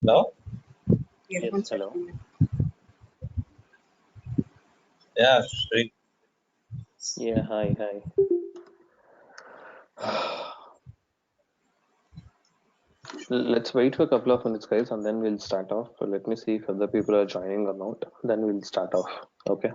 Hello? Yes, hello. Yeah, Sri. Yeah, hi. Let's wait for a couple of minutes, guys, and then we'll start off. So let me see if other people are joining or not. Then we'll start off. Okay.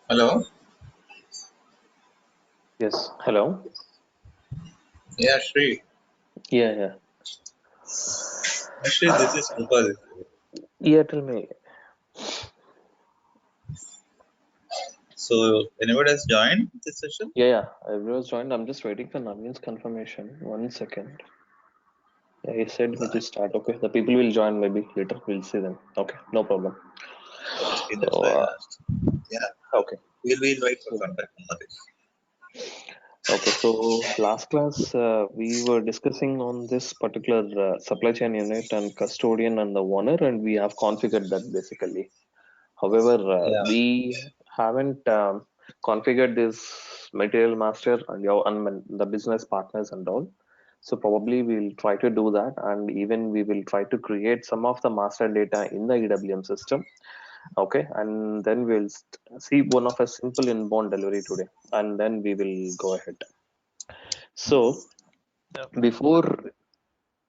Hello? Yes, hello. Yeah, Sri. Yeah. Actually, this is Gopal. Yeah, tell me. So, anybody has joined this session? Yeah. Everyone's joined. I'm just waiting for Navin's confirmation. 1 second. Yeah, he said he just start. Okay, the people will join maybe later. We'll see them. Okay, no problem. Okay, So, that's why I asked. Yeah, okay. we'll wait for contact on this. Okay, so last class we were discussing on this particular supply chain unit and custodian and the owner, and we have configured that basically. However, Yeah. we haven't configured this material master and the business partners and all. So probably we'll try to do that, and even we will try to create some of the master data in the EWM system. Okay, and then we'll see one of a simple inbound delivery today, and then we will go ahead. So before,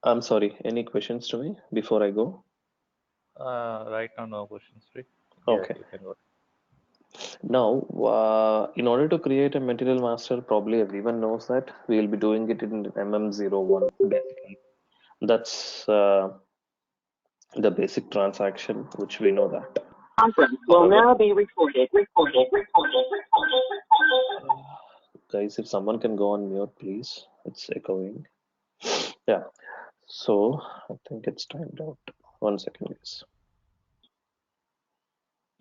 I'm sorry, any questions to me before I go? Right now, no questions, right? Okay. Yeah, you can go. Now, in order to create a material master, probably everyone knows that we will be doing it in MM01 basically. That's the basic transaction, which we know that. Conference will now be recorded. Guys, if someone can go on mute, please. It's echoing. Yeah. So I think it's timed out. 1 second, guys.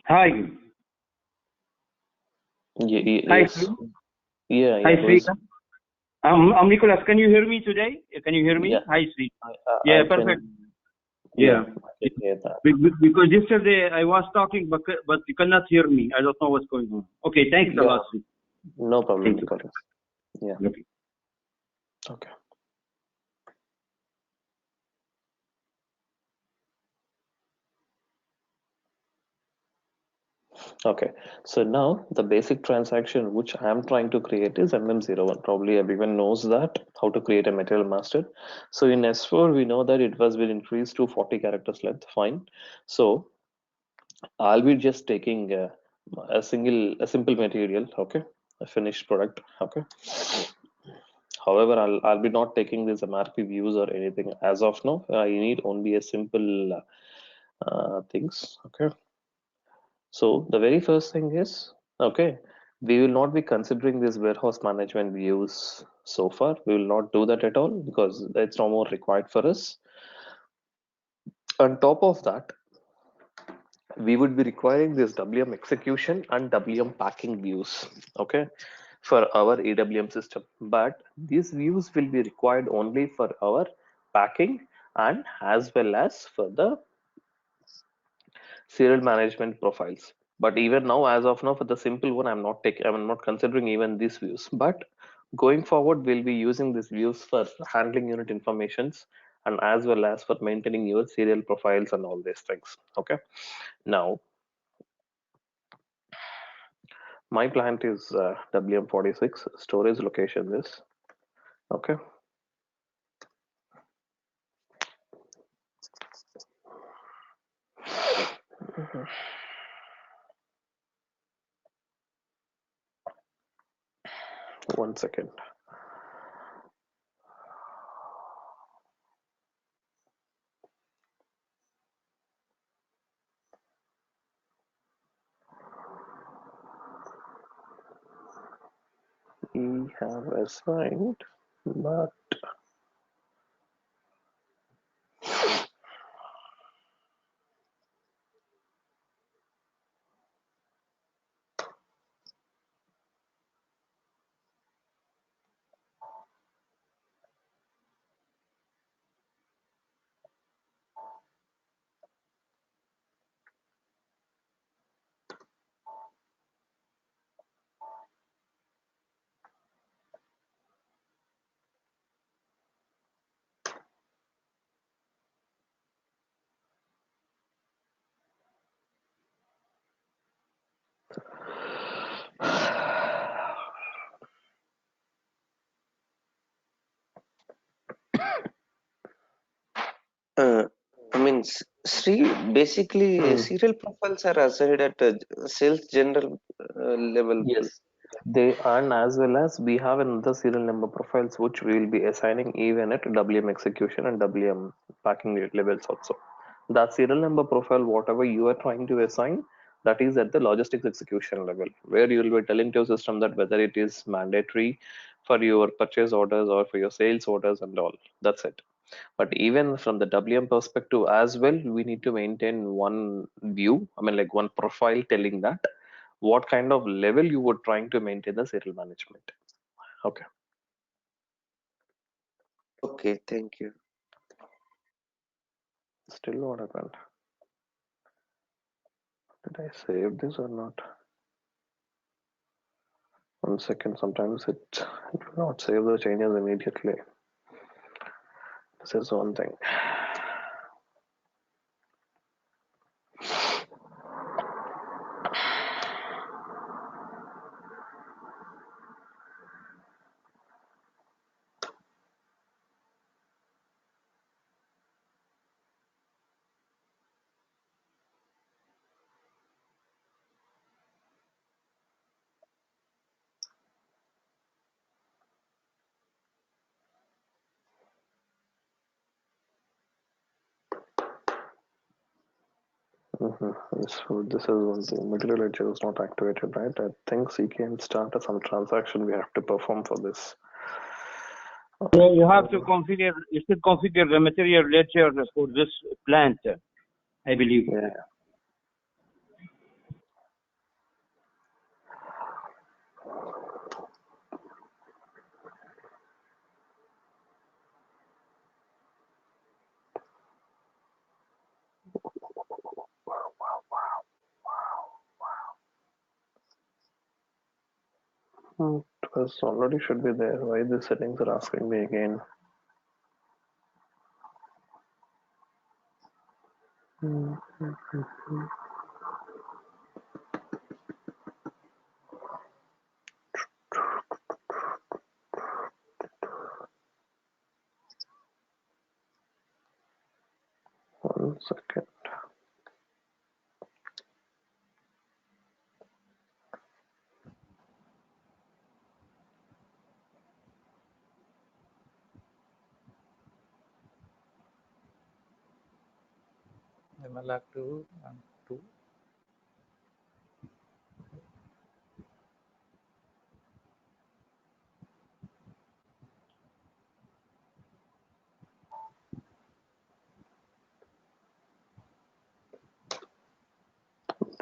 Hi. Hi, Yes. Sri. Yeah, Hi, yeah. Sri. I'm Nicholas. Can you hear me today? Can you hear me? Yeah. Hi, Sri. I Perfect. can. Yeah. I can hear that. Because yesterday I was talking, but you cannot hear me. I don't know what's going on. Okay, thanks a Yeah. lot, Sri. No problem, Thank you. Nicholas. Yeah. Okay. Okay. Okay. So now the basic transaction which I'm trying to create is MM01. Probably everyone knows that how to create a material master. So in S4 we know that it was been increased to 40 characters length. Fine. So I'll be just taking a simple material. Okay. A finished product. Okay. However, I'll be not taking this MRP views or anything as of now. I need only a simple things. Okay. So the very first thing is, okay, we will not be considering this warehouse management views so far. We will not do that at all because it's no more required for us. On top of that, we would be requiring this WM execution and WM packing views, okay, for our EWM system. But these views will be required only for our packing and as well as for the serial management profiles. But even now, as of now, for the simple one, I'm not considering even these views. But going forward, we'll be using these views for handling unit informations and as well as for maintaining your serial profiles and all these things. Okay. Now, my plant is WM46. Storage location is okay. One second. We have assigned, but Uh, I mean, Sri, basically, serial profiles are assigned at a sales general level. yes, they and as well as we have another serial number profiles which we will be assigning even at WM execution and WM packing levels also. That serial number profile, whatever you are trying to assign, that is at the logistics execution level, where you will be telling to your system that whether it is mandatory for your purchase orders or for your sales orders and all. That's it. But even from the WM perspective as well, we need to maintain one view, I mean, like one profile telling that what kind of level you were trying to maintain the serial management. Okay. Okay, thank you. Still what happened? Did I save this or not? 1 second. Sometimes it will not save the changes immediately. This is one thing. So this is one thing. Material ledger is not activated, right? I think CKM started some transaction we have to perform for this. So you have to configure. You should configure the material ledger for this plant, I believe. Yeah. It was already should be there. Why the settings are asking me again? One second. ML active and 2.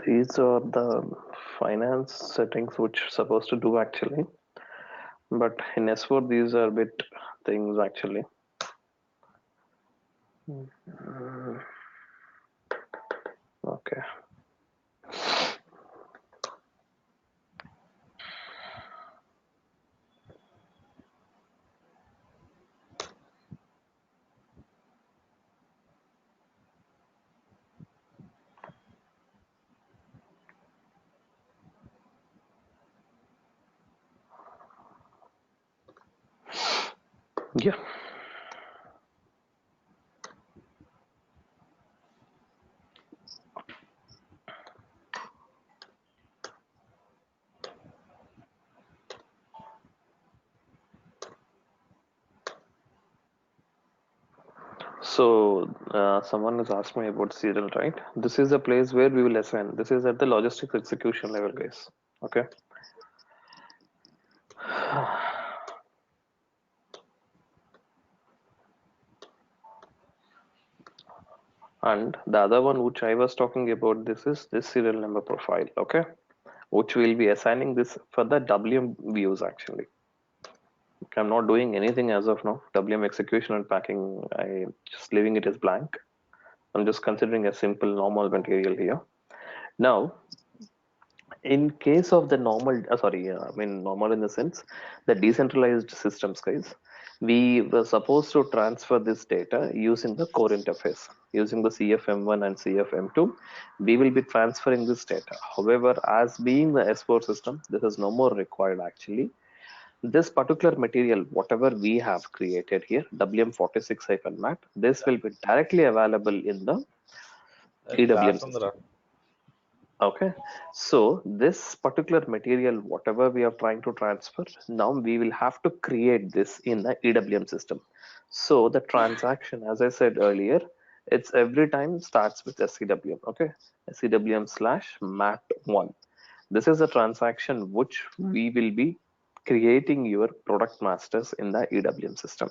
These are the finance settings which supposed to do actually, but in S4 these are bit things actually. Okay. Yeah. So someone has asked me about serial, right? This is a place where we will assign. This is at the logistics execution level, guys. Okay. And the other one which I was talking about, this is this serial number profile, okay, which will be assigning this for the WM views actually. Okay, I'm not doing anything as of now. WM execution and packing, I'm just leaving it as blank. I'm just considering a simple normal material here. Now, in case of the normal, I mean normal in the sense, the decentralized systems, guys, we were supposed to transfer this data using the core interface, using the CFM1 and CFM2. We will be transferring this data. However, as being the S4 system, this is no more required actually. This particular material, whatever we have created here, WM46-MAT, this will be directly available in the EWM system. Okay, so this particular material, whatever we are trying to transfer, now we will have to create this in the EWM system. So the transaction, as I said earlier, it's every time starts with SCWM. Okay, SCWM/MAT1. This is a transaction which we will be creating your product masters in the EWM system.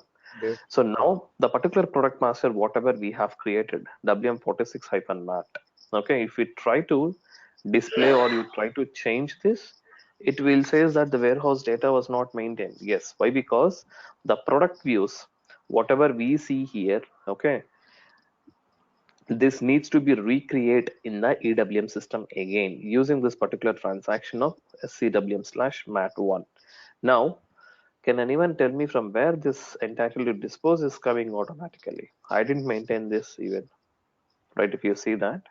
So now the particular product master, whatever we have created, WM46-MAT. Okay, if we try to display or you try to change this, it will say that the warehouse data was not maintained. Yes, why? Because the product views, whatever we see here, okay, this needs to be recreated in the EWM system again using this particular transaction of SCWM/MAT1. Now, can anyone tell me from where this entitled to dispose is coming automatically? I didn't maintain this even, right? If you see that.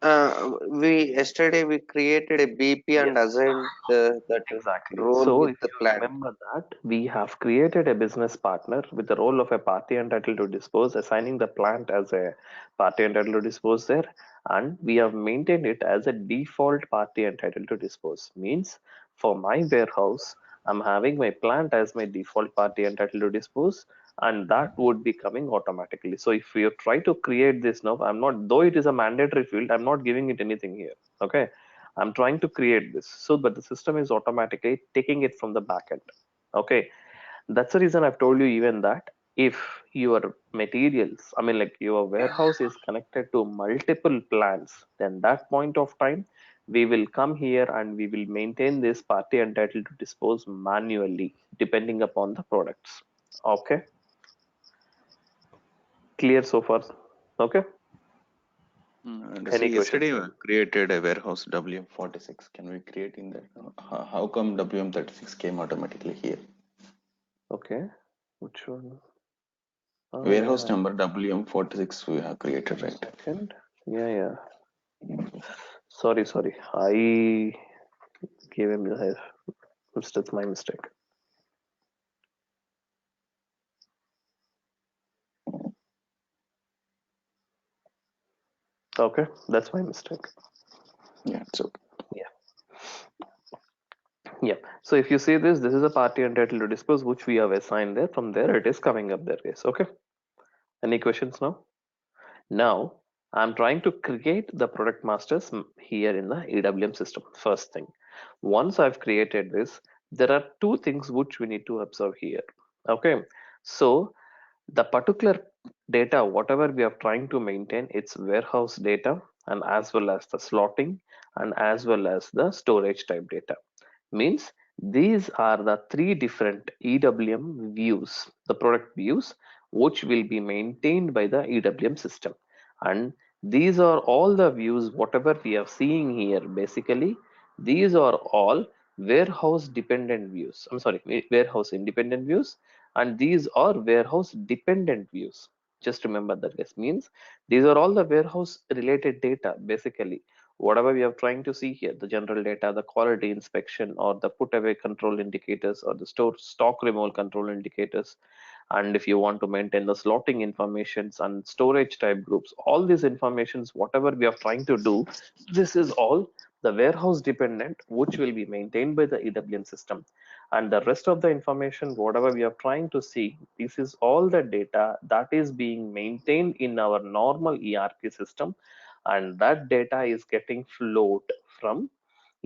Yesterday we created a BP and assigned that Exactly. role So with if the you plant. remember that, we have created a business partner with the role of a party entitled to dispose, assigning the plant as a party entitled to dispose there, and we have maintained it as a default party entitled to dispose. Means for my warehouse, I'm having my plant as my default party entitled to dispose, and that would be coming automatically. So if you try to create this now, I'm not, though it is a mandatory field, I'm not giving it anything here. Okay, I'm trying to create this. So, but the system is automatically taking it from the backend. Okay, that's the reason I've told you even that if your materials, I mean like your warehouse is connected to multiple plants, then that point of time we will come here and we will maintain this party entitled to dispose manually depending upon the products. Okay, clear so far? Okay, And any see, questions? yesterday we created a warehouse WM46. Can we create in that? How come WM36 came automatically here? Okay, which one? Oh Warehouse yeah, number WM46 we have created, 1 right? second. Yeah. Sorry. I gave him the that's my mistake. Okay, that's my mistake. Yeah, it's okay. Yeah. So if you see this is a party entitled to dispose, which we have assigned there. From there, it is coming up there, guys. Okay. Any questions now? Now, I'm trying to create the product masters here in the EWM system. First thing, once I've created this, there are two things which we need to observe here. Okay. So the particular data, whatever we are trying to maintain, it's warehouse data and as well as the slotting and as well as the storage type data. Means these are the three different EWM views, the product views, which will be maintained by the EWM system. And these are all the views, whatever we are seeing here, basically, these are all warehouse dependent views. I'm sorry, warehouse independent views, and these are warehouse dependent views. Just remember that this means these are all the warehouse related data, basically whatever we are trying to see here, the general data, the quality inspection or the put away control indicators or the stock removal control indicators. And if you want to maintain the slotting informations and storage type groups, all these informations, whatever we are trying to do, this is all the warehouse dependent, which will be maintained by the EWM system. And the rest of the information, whatever we are trying to see, this is all the data that is being maintained in our normal ERP system, and that data is getting flowed from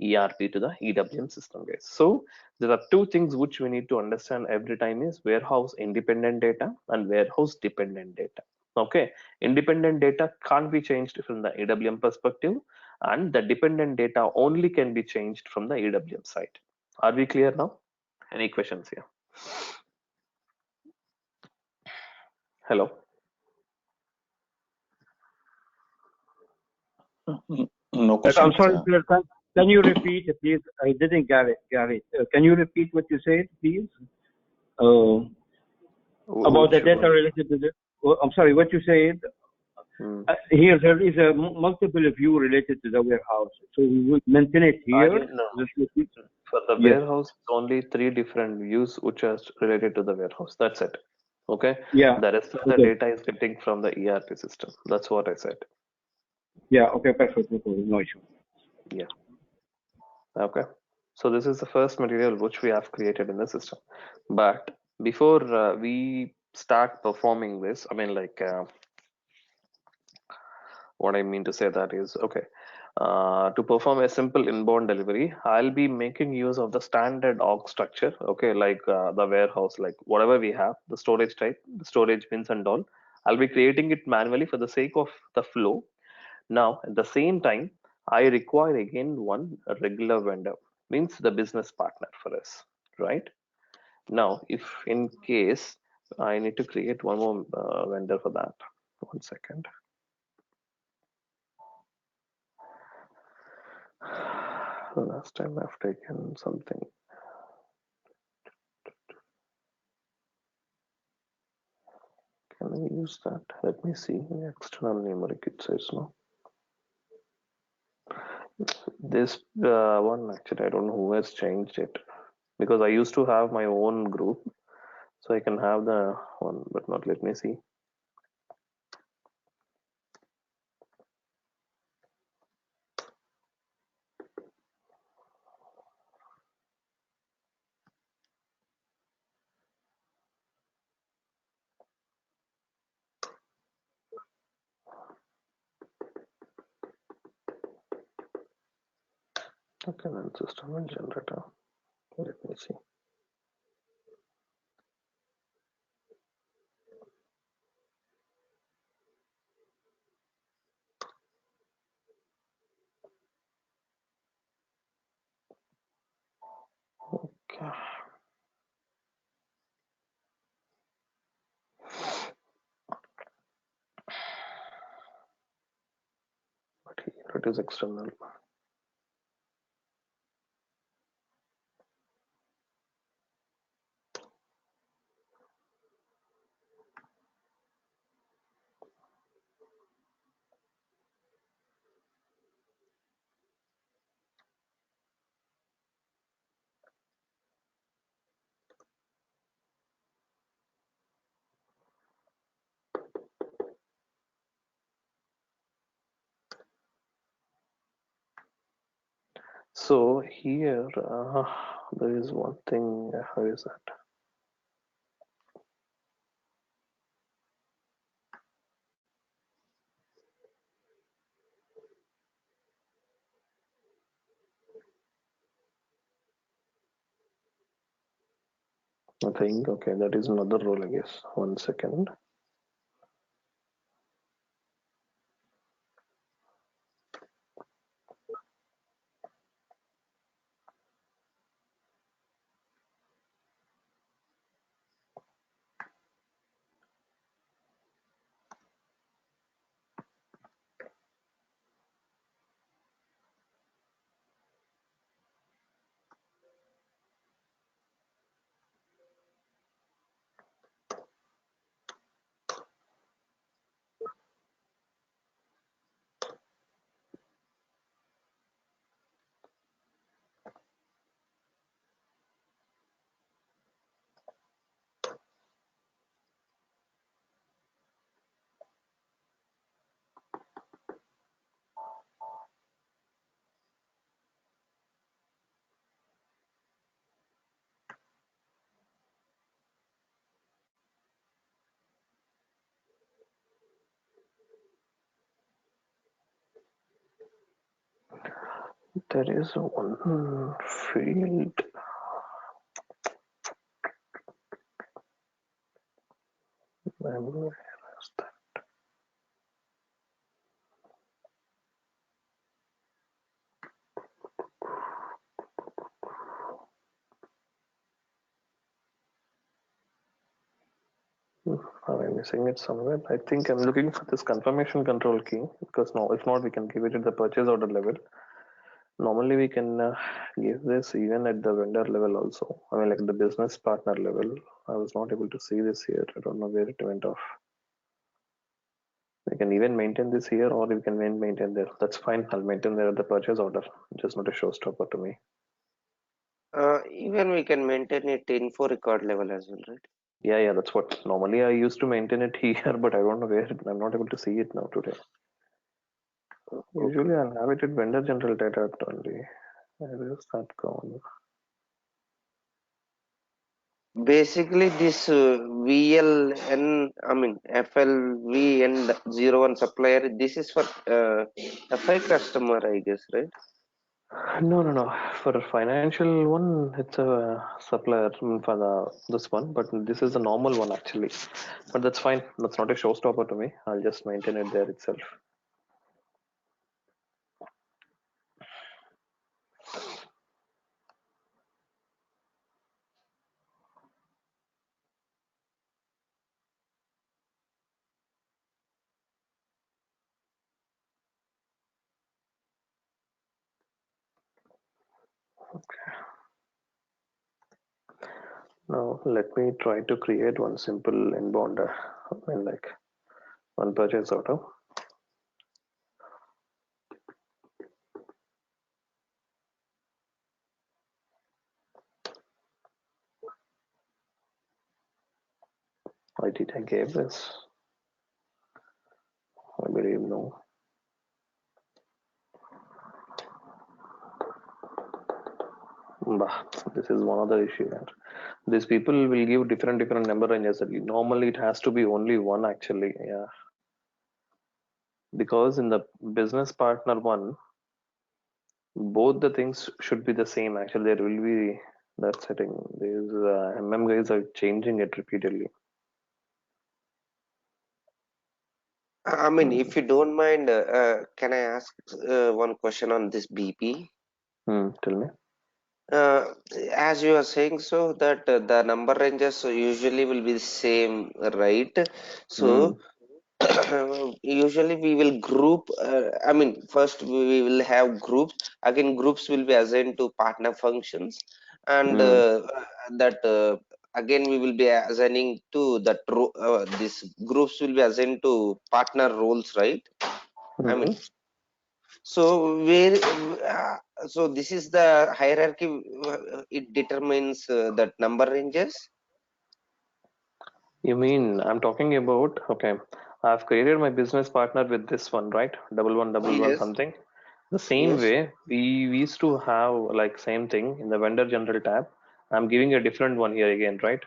ERP to the EWM system, guys. So there are two things which we need to understand every time is warehouse independent data and warehouse dependent data. Okay, independent data can't be changed from the EWM perspective, and the dependent data only can be changed from the EWM side. Are we clear now? Any questions here? Hello. No I'm questions. sorry, sir. Can you repeat, please? I didn't get it. Can you repeat what you said, please? About the Which data one? related to the. I'm sorry, what you said. Here there is a multiple view related to the warehouse, so we would maintain it I here. didn't know. Just repeat. For the Yes. warehouse, only three different views which are related to the warehouse. That's it. Okay. Yeah. The rest of the Okay. data is getting from the ERP system. That's what I said. Yeah. Okay. Perfect. No issue. Yeah. Okay. So this is the first material which we have created in the system. But before we start performing this, I mean, like, what I mean to say that is, okay, to perform a simple inbound delivery, I'll be making use of the standard org structure, okay, like the warehouse, like whatever we have, the storage type, the storage bins and all. I'll be creating it manually for the sake of the flow. Now, at the same time, I require again one regular vendor, means the business partner for us, right? Now, if in case I need to create one more vendor for that, 1 second. Last time I've taken something. Can I use that? Let me see. External numeric it says no. This one actually I don't know who has changed it, because I used to have my own group, so I can have the one, but not. Let me see. Okay, then system and generator. Let me see. Okay. But here it is external. So here there is one thing. How is that? I think okay, that is another role, I guess. 1 second. There is one field. Where is that? Am I missing it somewhere? I think I'm looking for this confirmation control key because no, if not, we can give it at the purchase order level. Normally, we can give this even at the vendor level also. I mean, like the business partner level. I was not able to see this here. I don't know where it went off. We can even maintain this here, or we can maintain there. That's fine. I'll maintain there at the purchase order. Just not a showstopper to me. Even we can maintain it info record level as well, right? Yeah, that's what normally I used to maintain it here, but I don't know where. I'm not able to see it now today. Usually I'll have it at vendor general data only. Where is that gone? Basically, this VLN, I mean FLVN01 supplier, this is for FI customer, I guess, right? No. For financial one, it's a supplier for this one, but this is a normal one actually. But that's fine. That's not a showstopper to me. I'll just maintain it there itself. Now let me try to create one simple inbound, like one purchase order. I gave this. I believe no. This is one other issue here. These people will give different number ranges. Normally it has to be only one actually. Yeah. Because in the business partner one, both the things should be the same. Actually, there will be that setting. These MM guys are changing it repeatedly. I mean, if you don't mind, can I ask one question on this BP? Tell me. As you are saying, so that the number ranges usually will be the same, right? So usually we will group. I mean, first we will have groups. Again, groups will be assigned to partner functions, and that again we will be assigning to that. These groups will be assigned to partner roles, right? I mean. So where so this is the hierarchy. It determines that number ranges. You mean I'm talking about, okay, I've created my business partner with this one, right? 1111 Yes. something. The same Yes. way we used to have like same thing in the vendor general tab. I'm giving a different one here again, right?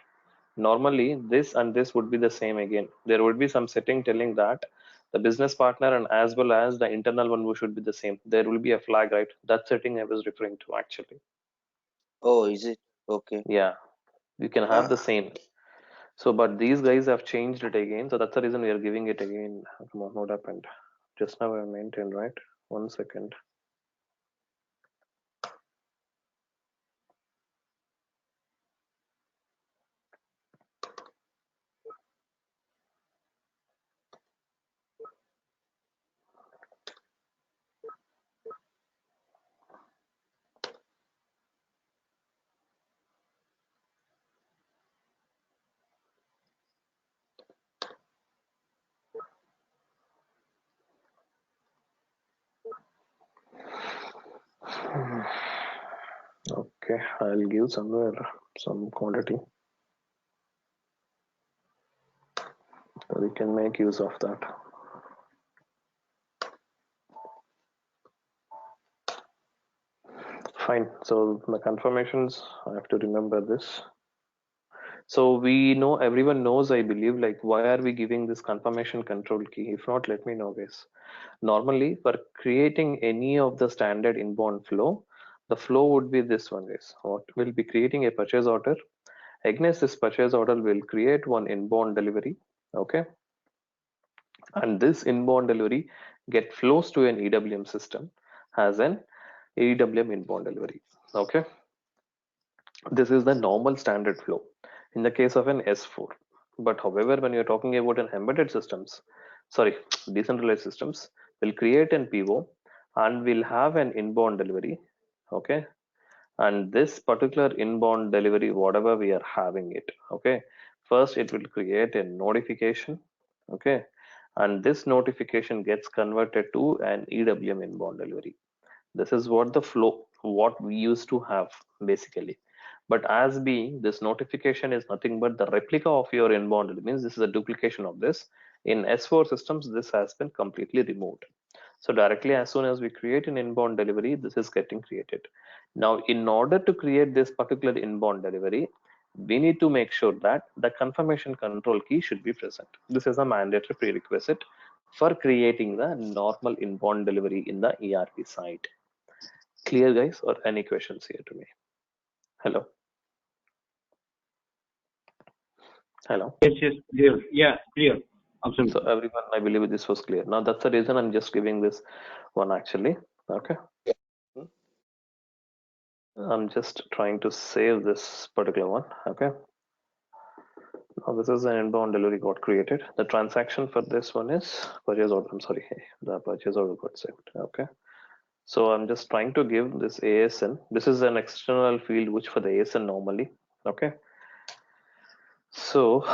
Normally this and this would be the same again. There would be some setting telling that the business partner and as well as the internal one should be the same. There will be a flag, right? That setting I was referring to actually. Oh, is it? Okay. Yeah, you can have the same. So, but these guys have changed it again. So that's the reason we are giving it again. Come on, what happened? Just now I maintained, right? 1 second. Okay, I'll give somewhere some quantity. So we can make use of that. Fine. So the confirmations, I have to remember this. So we know, everyone knows, I believe, like why are we giving this confirmation control key? If not, let me know, guys. Normally, for creating any of the standard inbound flow, the flow would be this one, guys. What will be creating a purchase order. Against this purchase order, will create one inbound delivery. Okay, and this inbound delivery get flows to an EWM system as an EWM inbound delivery. Okay, this is the normal standard flow in the case of an S4. But however, when you're talking about an embedded systems, sorry, decentralized systems, will create an PO and will have an inbound delivery. Okay, and this particular inbound delivery, whatever we are having it, okay, first it will create a notification. Okay, and this notification gets converted to an EWM inbound delivery. This is what the flow, what we used to have basically. But as being this notification is nothing but the replica of your inbound, it means this is a duplication of this. In S4 systems, this has been completely removed. So directly as soon as we create an inbound delivery, this is getting created. Now, in order to create this particular inbound delivery, we need to make sure that the confirmation control key should be present. This is a mandatory prerequisite for creating the normal inbound delivery in the ERP side. Clear, guys, or any questions here to me? Hello? Hello? Yes, clear. Yeah, clear. Absolutely. So everyone, I believe this was clear. Now that's the reason I'm just giving this one actually. Okay. I'm just trying to save this particular one. Okay. Now this is an inbound delivery got created. The transaction for this one is purchase order. I'm sorry, the purchase order got saved. Okay. So I'm just trying to give this ASN. This is an external field which for the ASN normally. Okay. So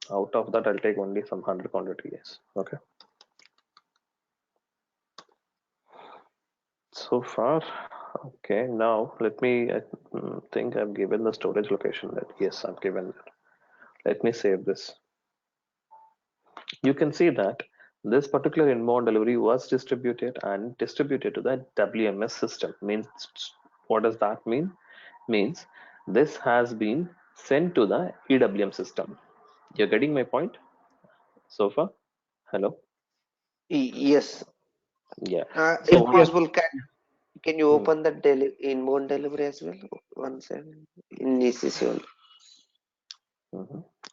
out of that, I'll take only some 100 quantities. Okay. So far, okay. Now let me. I think I've given the storage location. That yes, I've given that. Let me save this. You can see that this particular inbound delivery was distributed and distributed to the WMS system. Means what does that mean? Means this has been sent to the EWM system. You're getting my point so far? Hello? Yes. Yeah. If So possible, can you Hmm. open the inbound delivery as well? One second. In ECC only.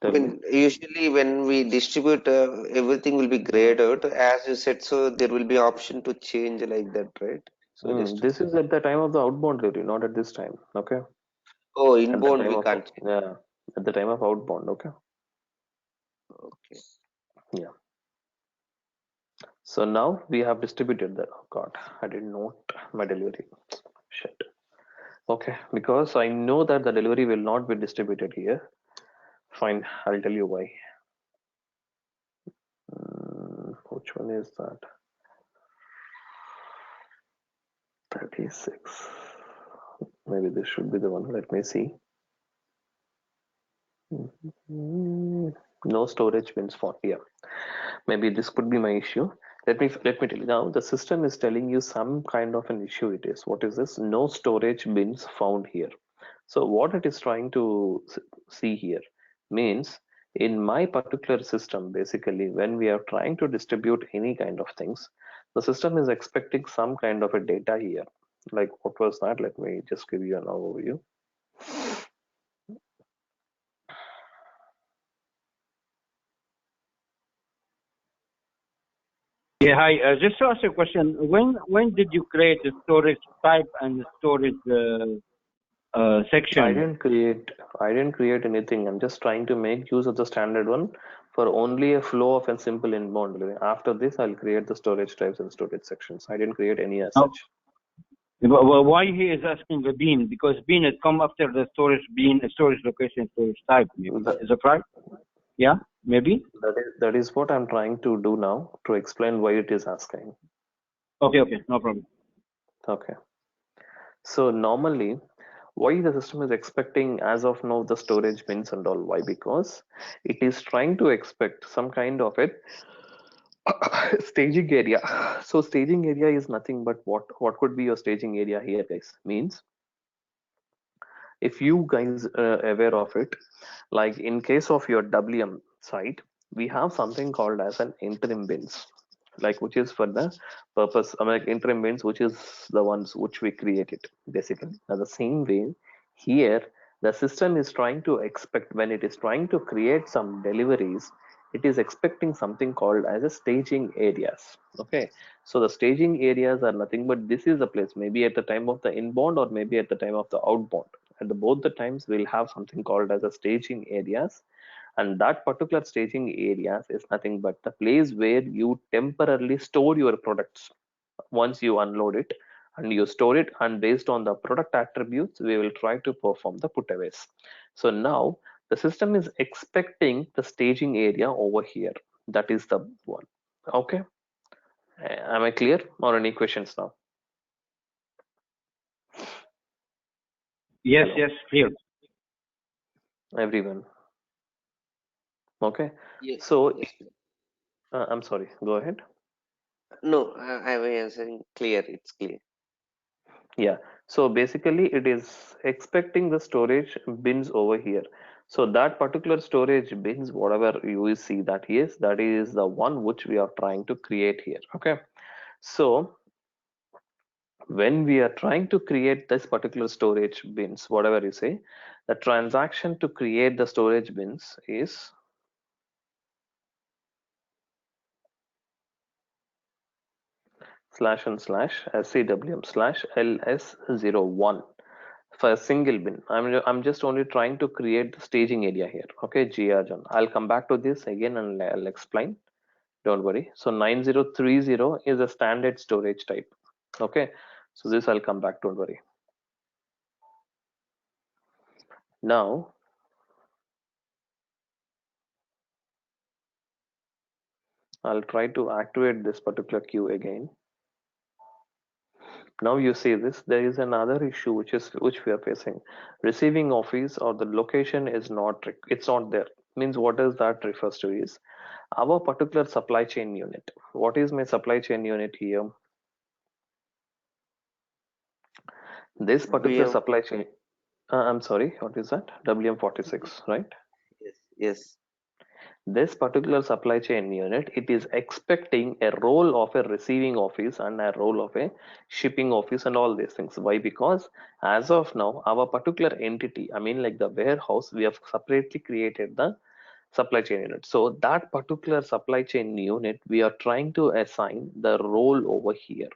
Tell me. Usually when we distribute, everything will be grayed out, as you said. So there will be option to change like that, right? So just This is at the time of the outbound delivery, not at this time. Okay. At the inbound time we of can't change. yeah, at the time of outbound. Okay. Okay. Yeah. So now we have distributed that. Oh God, I didn't note my delivery. Shit. Okay, because I know that the delivery will not be distributed here. Fine, I'll tell you why. Which one is that? 36. Maybe this should be the one. Let me see. No storage bins for here. Maybe this could be my issue. Let me tell you now. The system is telling you some kind of an issue. It is. What is this? No storage bins found here. So what it is trying to see here means in my particular system, basically, when we are trying to distribute any kind of things, the system is expecting some kind of a data here. Like what was that? Let me just give you an overview. Yeah, hi. Just to ask you a question. When did you create the storage type and the storage section? I didn't create anything. I'm just trying to make use of the standard one for only a flow of a simple inbound delivery. After this, I'll create the storage types and storage sections. I didn't create any as such. Well, why he is asking the bean? Because bean has come after the storage bean, storage location, storage type. Maybe. Is that right? Yeah, maybe. That is what I'm trying to do now to explain why it is asking. Okay, no problem. Okay. So normally, why the system is expecting as of now the storage bins and all? Why? Because it is trying to expect some kind of it staging area. So staging area is nothing but what could be your staging area here, guys? Means if you guys are aware of it, like in case of your WM site, we have something called as an interim bins, like which is for the purpose, I mean, like interim bins, which is the ones which we created basically. Now the same way here, the system is trying to expect when it is trying to create some deliveries, it is expecting something called as a staging areas. Okay, so the staging areas are nothing but this is the place, maybe at the time of the inbound or maybe at the time of the outbound. At both the times we'll have something called as a staging areas, and that particular staging areas is nothing but the place where you temporarily store your products. Once you unload it and you store it, and based on the product attributes we will try to perform the putaways. So now the system is expecting the staging area over here. That is the one. Okay, am I clear or any questions now? Yes, Hello. yes, clear. Everyone. Okay. Yes. So Yes. I'm sorry, go ahead. No, I was answering clear. It's clear. Yeah, so basically it is expecting the storage bins over here. So that particular storage bins, whatever you see that is the one which we are trying to create here. Okay, so when we are trying to create this particular storage bins, whatever you say, the transaction to create the storage bins is //scwm/ls01 for a single bin. I'm just only trying to create the staging area here. Okay, John, I'll come back to this again and I'll explain. Don't worry. So 9030 is a standard storage type. Okay, so this I'll come back. Don't worry. Now I'll try to activate this particular queue again. Now you see this, there is another issue which we are facing. Receiving office or the location is not, it's not there. Means what does that refers to is our particular supply chain unit. What is my supply chain unit here? This particular WM. supply chain, I'm sorry, what is that? WM46, right? Yes. Yes. This particular supply chain unit, it is expecting a role of a receiving office and a role of a shipping office and all these things. Why? Because as of now, our particular entity, I mean like the warehouse, we have separately created the supply chain unit. So that particular supply chain unit, we are trying to assign the role over here,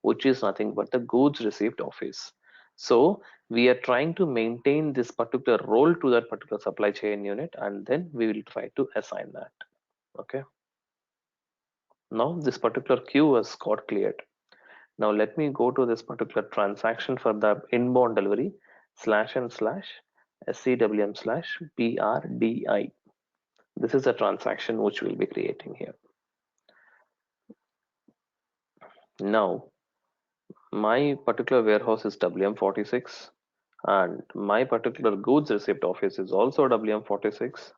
which is nothing but the goods received office. So we are trying to maintain this particular role to that particular supply chain unit, and then we will try to assign that. Okay. Now this particular queue has got cleared. Now let me go to this particular transaction for the inbound delivery //SCWM/BRDI. This is a transaction which we'll be creating here. Now my particular warehouse is WM46 and my particular goods receipt office is also WM46,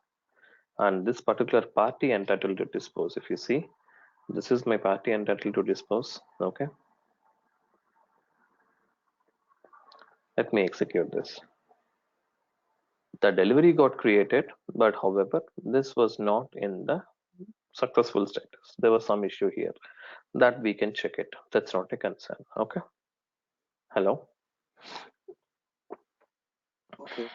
and this particular party entitled to dispose, if you see, this is my party entitled to dispose. Okay, let me execute this. The delivery got created, but however this was not in the successful status. There was some issue here that we can check it. That's not a concern. Okay, hello. Okay.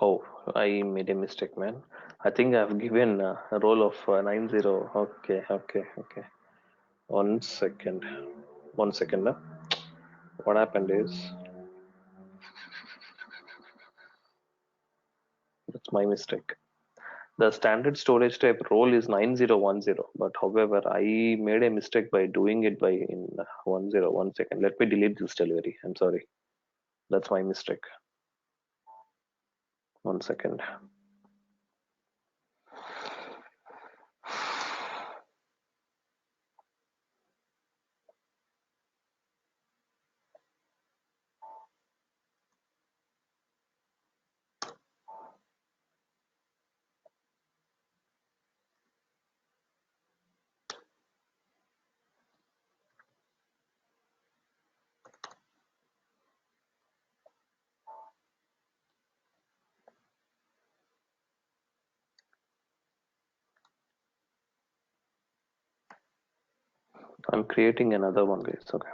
Oh, I made a mistake, man. I think I've given a role of 90. Okay. 1 second. 1 second. What happened is, that's my mistake. The standard storage type role is 9010, but however, I made a mistake by doing it by in 10. 1 second. Let me delete this delivery. I'm sorry. That's my mistake. 1 second. I'm creating another one, guys. Okay.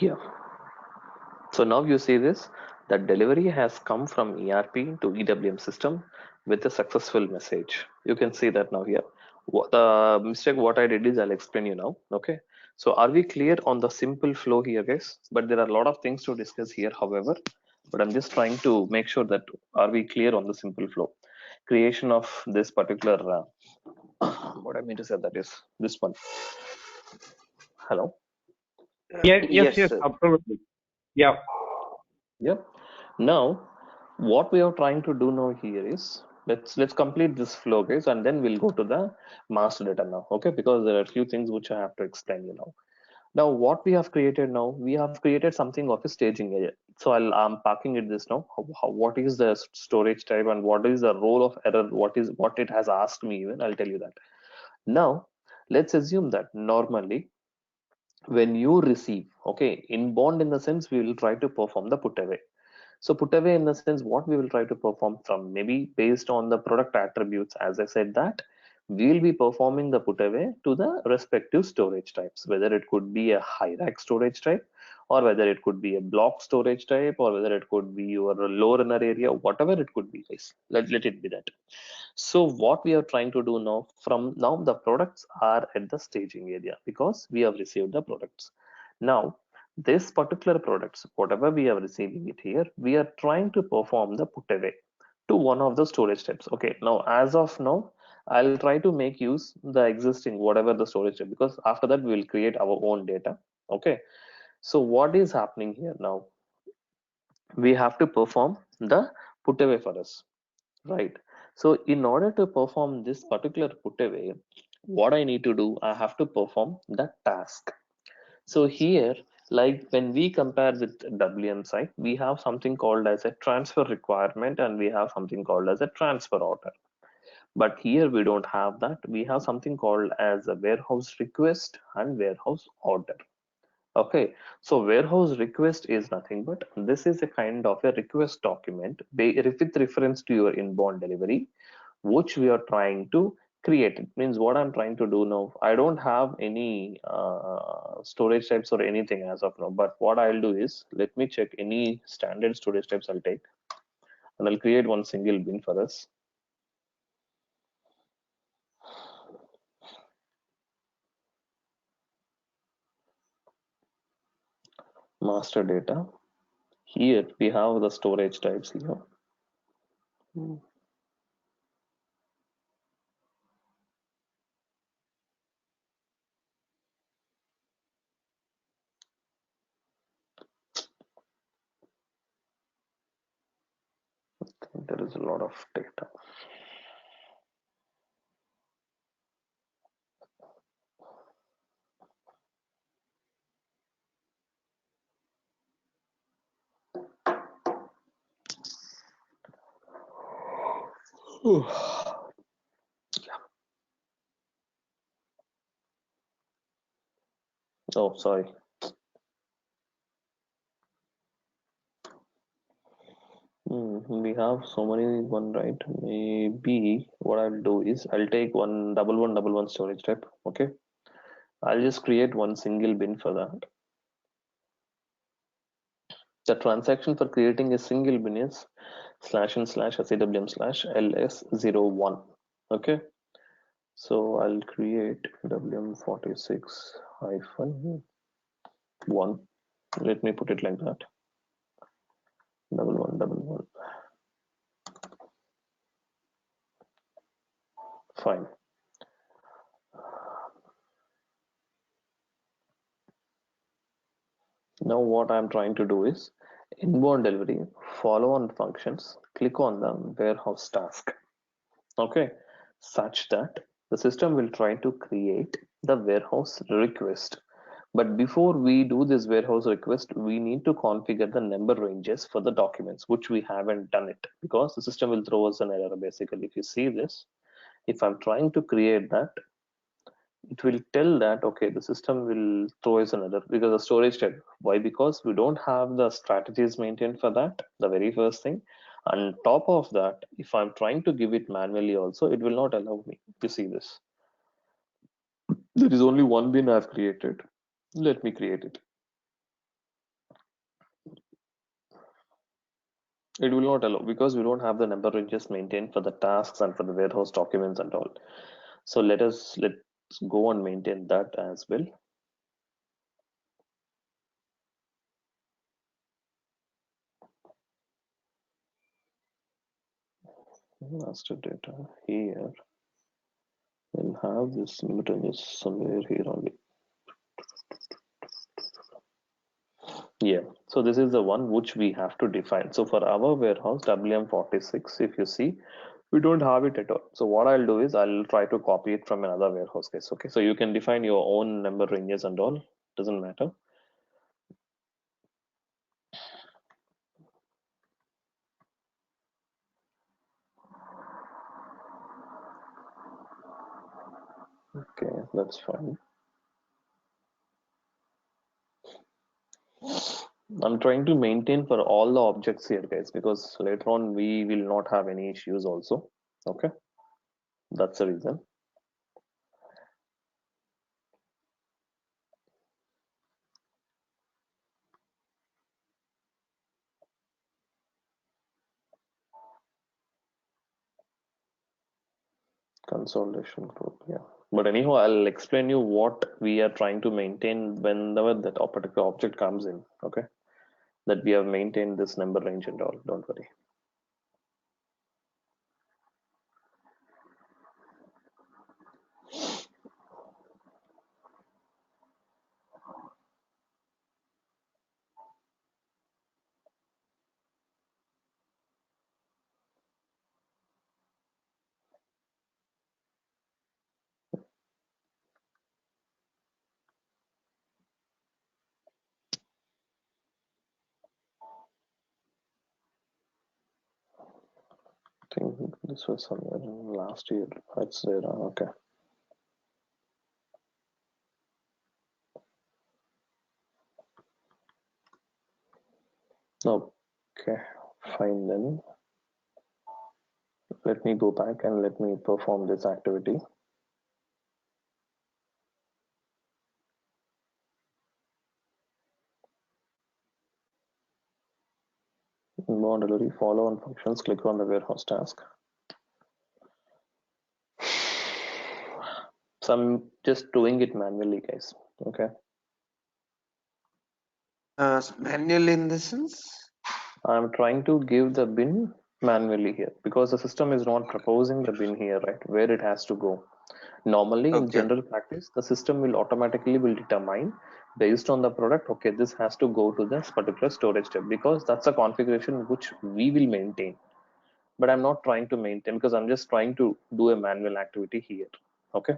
Yeah. So now you see this, that delivery has come from ERP to EWM system with a successful message. You can see that now here. The mistake what I did is I'll explain you now. Okay. So are we clear on the simple flow here, guys? But there are a lot of things to discuss here, however, but I'm just trying to make sure that are we clear on the simple flow. Creation of this particular, what I mean to say, that is this one. Hello. Yes, Yes, yes, sir. absolutely. Yeah. Yep. Now, what we are trying to do now here is let's complete this flow, guys, and then we'll go to the master data now. Okay, because there are a few things which I have to explain you now. Now, what we have created now, we have created something of a staging area. So I'm packing it this now. What is the storage type and what is the role of error? What it has asked me even? I'll tell you that. Now, let's assume that normally when you receive, okay, inbound in the sense we will try to perform the put away. So put away in the sense what we will try to perform from maybe based on the product attributes, as I said that we will be performing the put away to the respective storage types, whether it could be a high rack storage type or whether it could be a block storage type or whether it could be your low runner area, whatever it could be, guys. Let it be that. So what we are trying to do now, from now the products are at the staging area because we have received the products. Now this particular products, whatever we are receiving it here, we are trying to perform the put away to one of the storage types. Okay, now as of now, I'll try to make use the existing whatever the storage type, because after that we will create our own data. Okay, so what is happening here now? We have to perform the put away for us, right? So in order to perform this particular putaway, what I need to do, I have to perform the task. So here, like when we compare with WM side, we have something called as a transfer requirement and we have something called as a transfer order. But here we don't have that. We have something called as a warehouse request and warehouse order. Okay, so warehouse request is nothing but this is a kind of a request document with reference to your inbound delivery, which we are trying to create. It means what I'm trying to do now, I don't have any storage types or anything as of now, but what I'll do is let me check any standard storage types I'll take, and I'll create one single bin for us. Master data. Here we have the storage types here. There is a lot of data. Oh, sorry. We have so many one, right? Maybe what I'll do is I'll take one storage type. Okay, I'll just create one single bin for that. The transaction for creating a single bin is //SAWM/ls01. Okay, so I'll create WM46-1. Let me put it like that. 1111. Fine. Now what I'm trying to do is inbound delivery, follow on functions, click on the warehouse task. Okay, such that the system will try to create the warehouse request. But before we do this warehouse request, we need to configure the number ranges for the documents, which we haven't done it because the system will throw us an error. Basically, if you see this, if I'm trying to create that, it will tell that okay, the system will throw us another because the storage type. Why? Because we don't have the strategies maintained for that, the very first thing. On top of that, if I'm trying to give it manually also, it will not allow me to see this. There is only one bin I've created. Let me create it. It will not allow because we don't have the number ranges maintained for the tasks and for the warehouse documents and all. So let's go and maintain that as well. Master data here. We'll have this number ranges somewhere here only. Yeah, so this is the one which we have to define. So for our warehouse WM46, if you see, we don't have it at all. So what I'll do is I'll try to copy it from another warehouse case. Okay, so you can define your own number ranges and all, doesn't matter. Okay, that's fine. I'm trying to maintain for all the objects here, guys, because later on we will not have any issues also. Okay, that's the reason. Consolidation group, yeah. But anyhow, I'll explain you what we are trying to maintain whenever that particular object comes in. Okay, that we have maintained this number range and all. Don't worry. think this was somewhere last year. It's there. Okay. Okay, fine then. Let me go back and let me perform this activity. Inbound delivery, follow on functions, click on the warehouse task. So I'm just doing it manually, guys. Okay. Manual in the sense? I'm trying to give the bin manually here because the system is not proposing the bin here, right? Where it has to go. Normally in Okay. general practice, the system will automatically determine based on the product, okay, this has to go to this particular storage tab because that's a configuration which we will maintain. But I'm not trying to maintain because I'm just trying to do a manual activity here. Okay.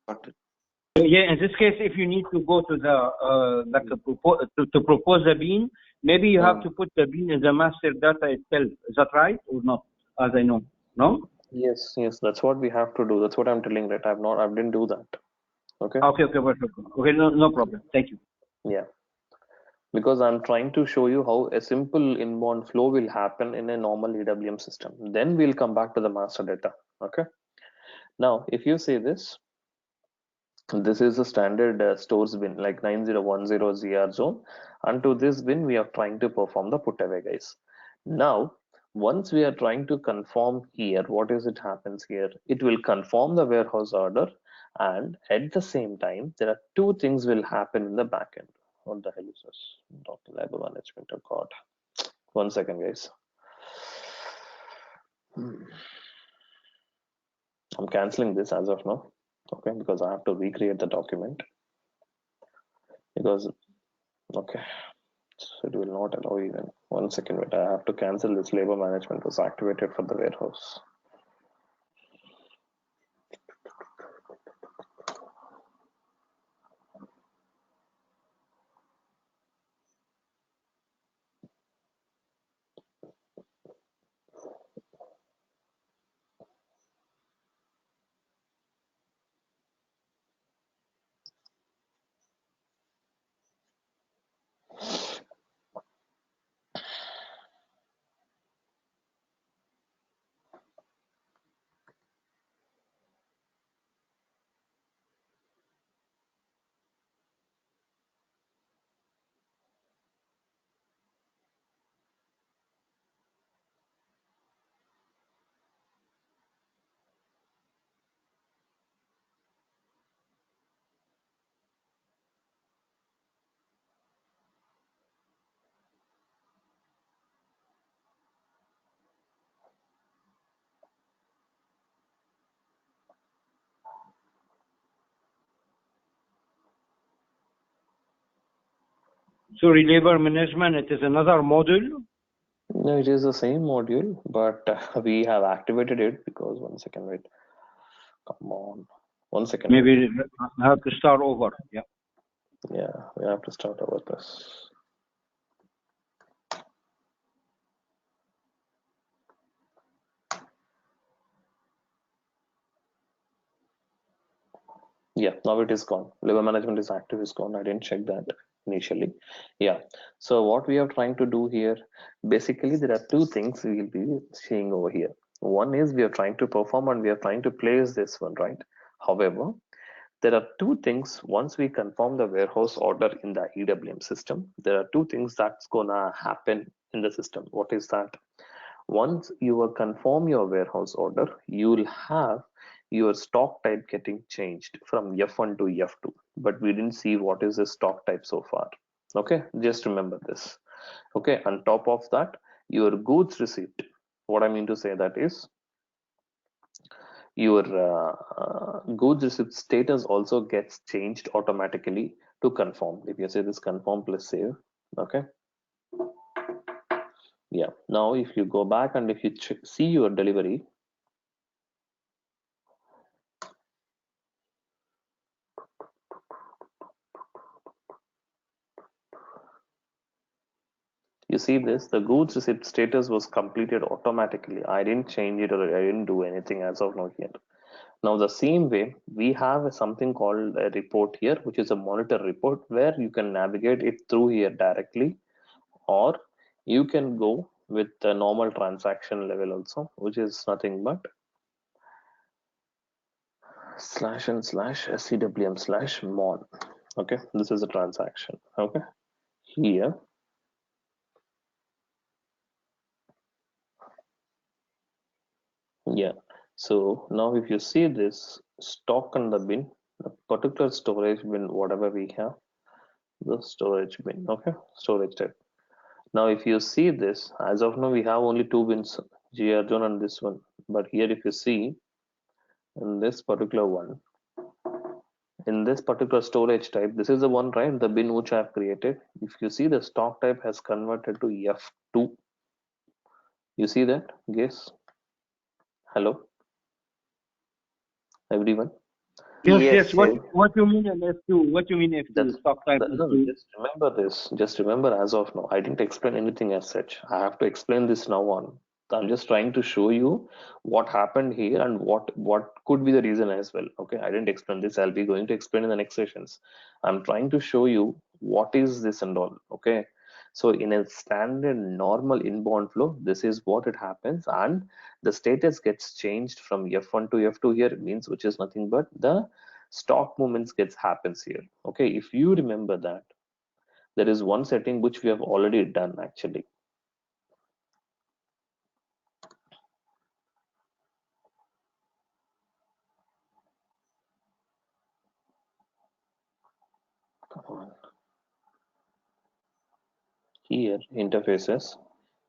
Got it. Yeah, in this case, if you need to go to the like to propose the bean, maybe you have to put the bean in the master data itself. Is that right or not? As I know, no. Yes, that's what we have to do. That's what I'm telling, right? I didn't do that. Okay. Okay, perfect. Okay, no problem. Thank you. Yeah, because I'm trying to show you how a simple inbound flow will happen in a normal EWM system. Then we'll come back to the master data. Okay. Now, if you say this is a standard stores bin like 9010 ZR zone, and to this bin we are trying to perform the putaway, guys. Now, once we are trying to confirm here, what is it happens here? It will confirm the warehouse order, and at the same time, there are two things will happen in the backend. What the hell is this? Dr. Labor Management. Oh God. 1 second, guys. I'm canceling this as of now. Okay, because I have to recreate the document. Because okay, so it will not allow even 1 second. Wait, I have to cancel this. Labor management was activated for the warehouse. Sorry, labor management. It is another module. No, it is the same module, but we have activated it because 1 second. Wait, come on. 1 second. Maybe I have to start over. Yeah. Yeah, we have to start over this. Yeah, now it is gone. Labor management is active, is gone. I didn't check that initially. Yeah, so what we are trying to do here, basically there are two things we will be seeing over here. One is we are trying to perform and we are trying to place this one, right? However, there are two things. Once we confirm the warehouse order in the EWM system, there are two things that's gonna happen in the system. What is that? Once you will confirm your warehouse order, you will have your stock type getting changed from F1 to F2, but we didn't see what is the stock type so far. Okay, just remember this. Okay, on top of that, your goods receipt, what I mean to say that is your goods receipt status also gets changed automatically to confirm. If you say this confirm plus save, okay. Yeah, now if you go back and if you see your delivery, You see this, the goods receipt status was completed automatically. I didn't change it or I didn't do anything as of now here. Now the same way, we have something called a report here, which is a monitor report where you can navigate it through here directly, or you can go with the normal transaction level also, which is nothing but //SCWM/mon. Okay, this is a transaction. Okay, here yeah. So now if you see this stock and the bin, the particular storage bin, whatever we have, the storage bin. Okay, storage type. Now if you see this, as of now we have only two bins, GR zone and this one. But here if you see in this particular one, in this particular storage type, this is the one, right? The bin which I have created. If you see, the stock type has converted to F2. You see that? Guess. Hello, everyone. Yes, Yes, yes. yes. What you mean in F2? What you mean F2? That's Stock type no, F2? just remember this. Just remember as of now. I didn't explain anything as such. I have to explain this now on. I'm just trying to show you what happened here and what could be the reason as well. Okay, I didn't explain this. I'll be going to explain in the next sessions. I'm trying to show you what is this and all. Okay, so in a standard normal inbound flow, this is what it happens, and the status gets changed from F1 to F2 here. It means which is nothing but the stock movements gets happens here. Okay, if you remember that, there is one setting which we have already done actually. Come on. Here, interfaces,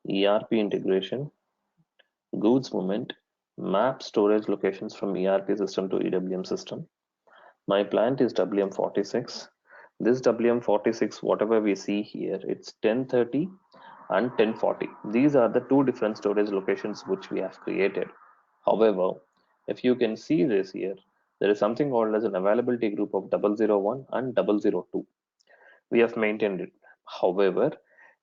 ERP integration, goods movement, map storage locations from ERP system to EWM system. My plant is WM46. This WM46, whatever we see here, it's 1030 and 1040. These are the two different storage locations which we have created. However, if you can see this here, there is something called as an availability group of 001 and 002. We have maintained it. However,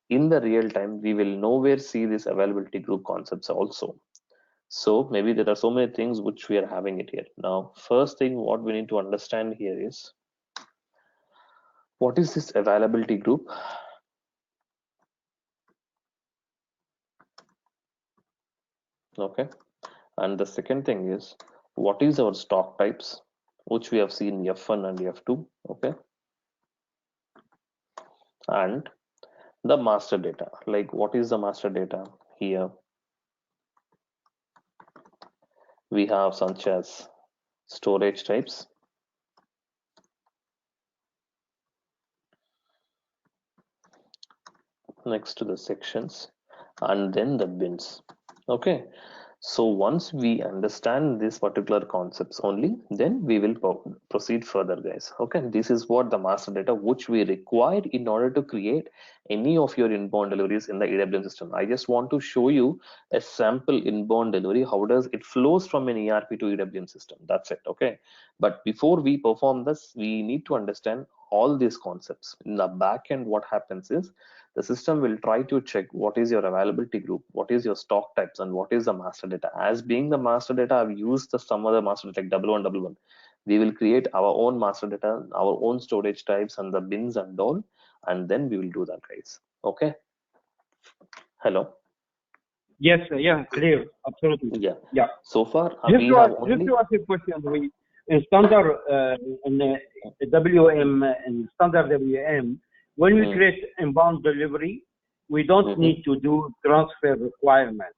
in the real time, we will nowhere see this availability group concepts also. So maybe there are so many things which we are having it here. Now, first thing what we need to understand here is, what is this availability group? Okay. And the second thing is, what is our stock types, which we have seen F1 and F2. Okay. And the master data, like what is the master data here? We have such as storage types, next to the sections, and then the bins. Okay, so once we understand these particular concepts only, then we will proceed further, guys. Okay, this is what the master data which we require in order to create any of your inbound deliveries in the EWM system. I just want to show you a sample inbound delivery. How does it flows from an ERP to EWM system? That's it. Okay, but before we perform this, we need to understand all these concepts. In the back end, what happens is, the system will try to check what is your availability group, what is your stock types, and what is the master data. As being the master data, I've used some other master data like W1. We will create our own master data, our own storage types, and the bins and all, and then we will do that, guys. Okay. Hello. Yes, yeah, clear, absolutely. Yeah. Yeah. So far, Just we to have ask, only. just to ask a question, we in standard in WM in standard WM, when we create inbound delivery, we don't need to do transfer requirement.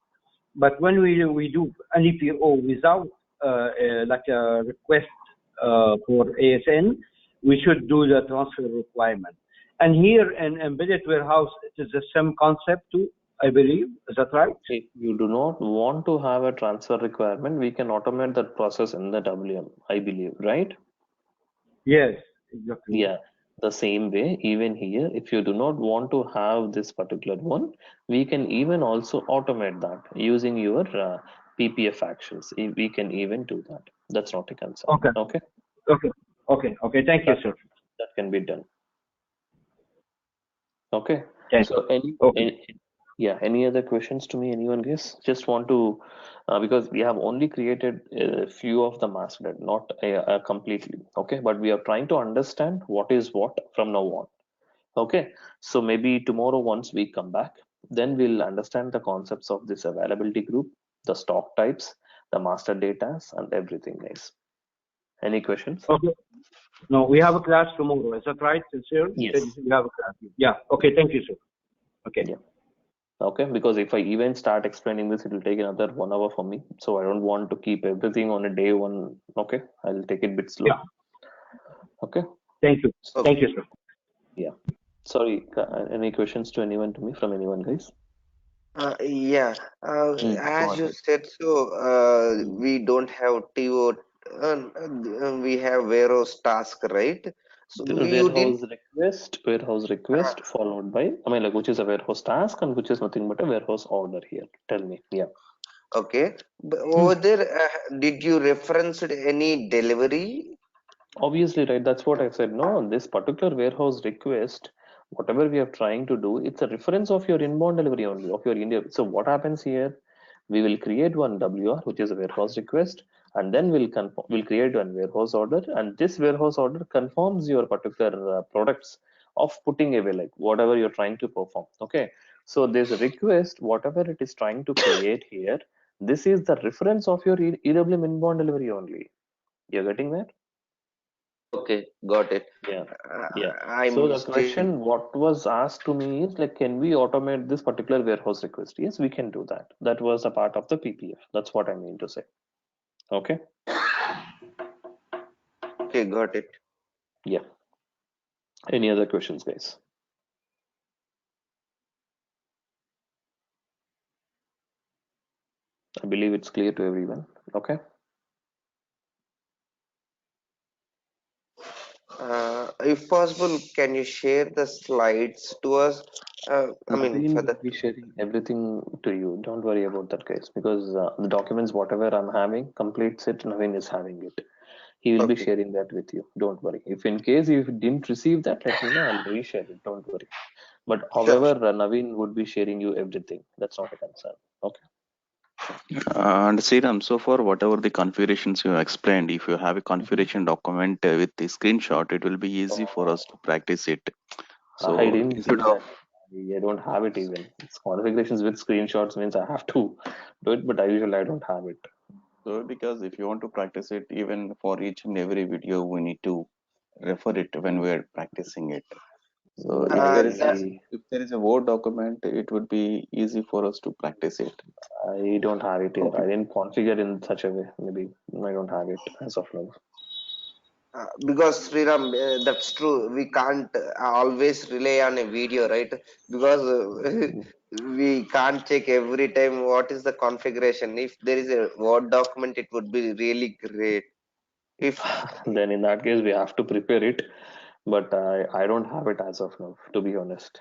But when we do an EPO without like a request for ASN, we should do the transfer requirement. And here in embedded warehouse, it is the same concept too, I believe. Is that right? If you do not want to have a transfer requirement, we can automate that process in the WM, I believe, right? Yes, exactly. Yeah, the same way, even here, if you do not want to have this particular one, we can even also automate that using your PPF actions. We can even do that. That's not a concern. Okay. Okay. Okay. Okay. Okay. Thank you, sir. That can be done. Okay. Thank So Okay. any other questions to me? Anyone guess? Just want to, because we have only created a few of the master data, not completely. Okay, but we are trying to understand what is what from now on. Okay, so maybe tomorrow once we come back, then we'll understand the concepts of this availability group, the stock types, the master data, and everything, guys. Any questions? Okay. No, we have a class tomorrow. Is that right, sir? You said Yes. we have a class. Yeah. Okay. Thank you, sir. Okay. Yeah. Okay, because if I even start explaining this, it will take another 1 hour for me. So I don't want to keep everything on a day one. Okay, I'll take it a bit slow. Yeah. Okay. Thank you. So, Thank you, sir. yeah. Sorry, any questions to anyone to me from anyone, guys? Yeah, Go as you ahead. said, so we don't have TO, we have warehouse task, right? So The you didn't, warehouse uh, request followed by, I mean, like, which is a warehouse task and which is nothing but a warehouse order here. Tell me. Yeah. okay. But over there, did you reference any delivery? Obviously, right? That's what I said. No, this particular warehouse request, whatever we are trying to do, it's a reference of your inbound delivery only, of your India. So what happens here? We will create one WR, which is a warehouse request, and then we'll create one warehouse order, and this warehouse order confirms your particular products of putting away, like whatever you're trying to perform. Okay. So this request, whatever it is trying to create here, this is the reference of your EWM inbound delivery only. You're getting that? Okay, got it. Yeah, Uh, yeah. I So the missed it. question what was asked to me is like, can we automate this particular warehouse request? Yes, we can do that. That was a part of the PPF. That's what I mean to say. Okay. Okay, got it. Yeah. Any other questions, guys? I believe it's clear to everyone. Okay. If possible, can you share the slides to us? I mean, Naveen for will the, be sharing everything to you. Don't worry about that, guys, because the documents, whatever I'm having, completes it. Naveen is having it. He will be okay, sharing that with you. Don't worry. If in case you didn't receive that, let me know. I'll reshare it. Don't worry. But sure. however, Naveen would be sharing you everything. That's not a concern. Okay. And Sriram, so far, whatever the configurations you explained, if you have a configuration document with the screenshot, it will be easy for us to practice it. I So didn't instead see of that. I don't have it even. It's configurations with screenshots means I have to do it, but I usually I don't have it. so because if you want to practice it, even for each and every video, we need to refer it when we are practicing it. So That if there is a Word document, it would be easy for us to practice it. I don't have it here. I didn't configure in such a way. Maybe I don't have it as of now. because Sriram, that's true. We can't always rely on a video, right? Because we can't check every time what is the configuration. If there is a Word document, it would be really great. If Then in that case, we have to prepare it, but I don't have it as of now. To be honest,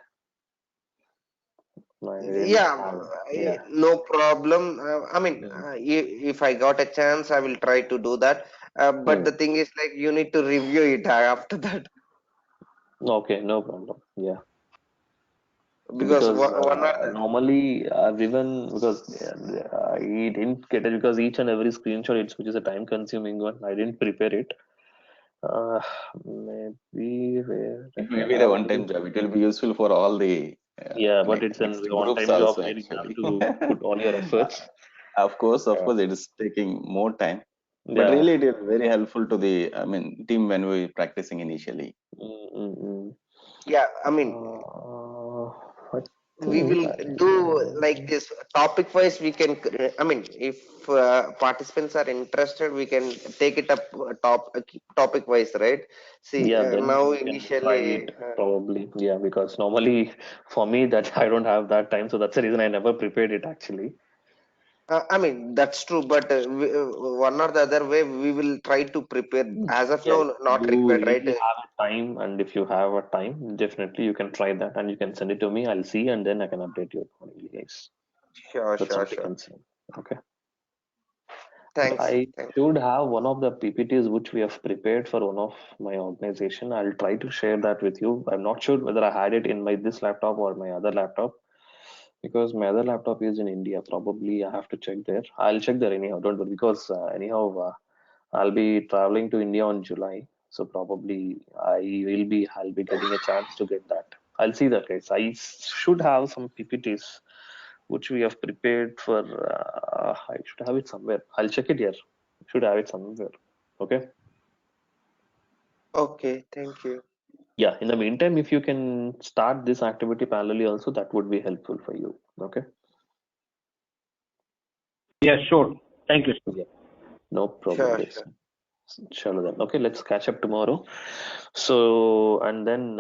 I didn't yeah, have it. Yeah. no problem. I mean, Mm. if I got a chance, I will try to do that. But Hmm. the thing is, like, you need to review it after that Okay, no problem. Yeah. because Because one or the normally everyone, because I didn't get it because each and every screenshot it's which is a time consuming one. I didn't prepare it. uh, Maybe where It I may be the have one-time job. It will be useful for all the yeah, but like it's an next one groups time job also where you have actually. to put all your efforts. Of course, it is taking more time, but Yeah. really it is very helpful to the team when we practicing initially. Mm, mm, mm. yeah, I mean, I we think will do like this topic wise. We can, I mean, if participants are interested, we can take it up topic wise, right? See, yeah, then now we can try initially, it probably. Yeah, because normally for me that I don't have that time, so that's the reason I never prepared it actually. I mean, that's true, but one or the other way, we will try to prepare. As of Yeah, now, not you required, if right? you have a time and if you have a time, definitely you can try that and you can send it to me. I'll see and then I can update you accordingly, guys. Sure, That's sure, not a sure. concern. Okay. Thanks. I Thanks. should have one of the PPTs which we have prepared for one of my organization. I'll try to share that with you. I'm not sure whether I had it in my this laptop or my other laptop because my other laptop is in India. Probably I have to check there. I'll check there anyhow. Don't worry because I'll be traveling to India on July. So probably I'll be getting a chance to get that. I'll see that, guys. I should have some PPTs which we have prepared for. I should have it somewhere. I'll check it here. Should have it somewhere. Okay. Okay, thank you. Yeah. In the meantime, if you can start this activity parallelly, also that would be helpful for you. Okay. Yeah, sure. Thank you. Yeah. No problem, Sure, guys. sure. Sure then. Okay, let's catch up tomorrow. So, and then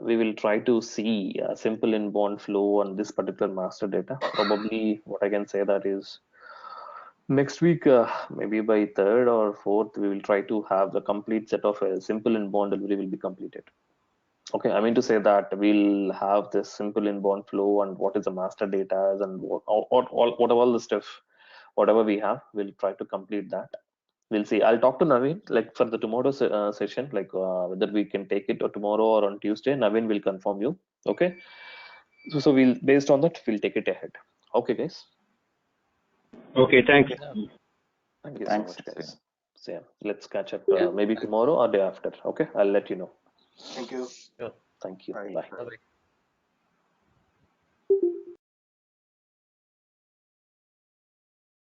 we will try to see a simple inbound flow on this particular master data. Probably what I can say that is next week, maybe by third or fourth, we will try to have the complete set of a simple inbound delivery will be completed. Okay, I mean to say that we'll have this simple inbound flow and what is the master data and what all the stuff, whatever we have, we'll try to complete that. We'll see. I'll talk to Naveen like for the tomorrow session, like whether we can take it or tomorrow or on Tuesday. Naveen will confirm you. Okay. So we'll based on that we'll take it ahead. Okay, guys. Okay, thanks. Yeah. Thank you so Thanks. much, guys. So yeah, let's catch up maybe tomorrow or day after. Okay, I'll let you know. Thank you. Sure. Thank you. Bye. Bye. Bye-bye.